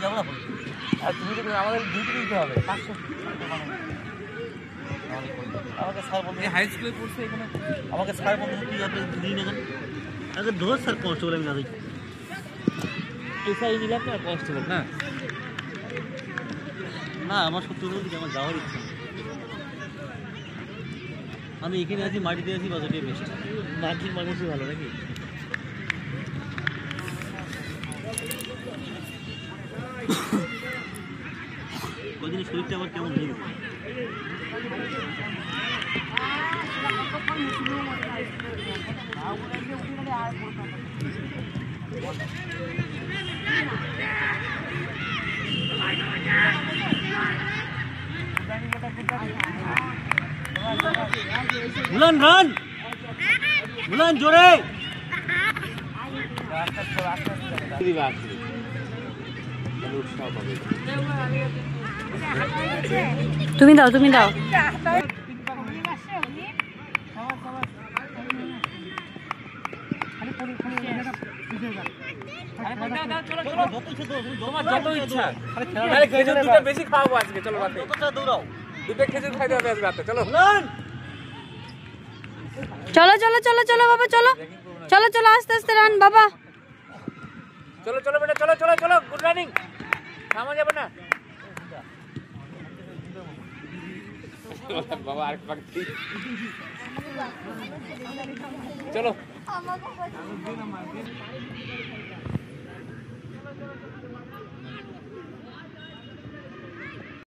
যাবো না আর তুমি তো আমাদের ডিউটি দিতে হবে 500 আমাকে স্যার বলতে হাই স্কুলে পড়ছে এখানে আমাকে স্যার বলতে তুই আপনি দিন এখন আগে ধর স্যার কনস্টেবল আমি না দিই এসআই নিলাম না কনস্টেবল না না আমার সত্যি বলতে আমার যাওয়ার ইচ্ছা আমি এখানে আছি মাটিতে আছি বাজারটাই বেশি মাটির মানুষই ভালো নাকি কদিন শরীরটা আবার কেমন হয়ে গেছে বুলান রান বুলান জোরে তুমি দাও তুমি দাও বেশি খাওয়াবো আজকে চলো রাতে দৌড়াও দুটো খেজুর খাইতে হবে আজকে রাতে চলো চলো চলো চলো চলো বাবা চলো চলো চলো আস্তে আস্তে রান বাবা চলো চলো বেটা চলো চলো চলো গুড রানিং থামা যাবে না বাবা আরেক পাক চলো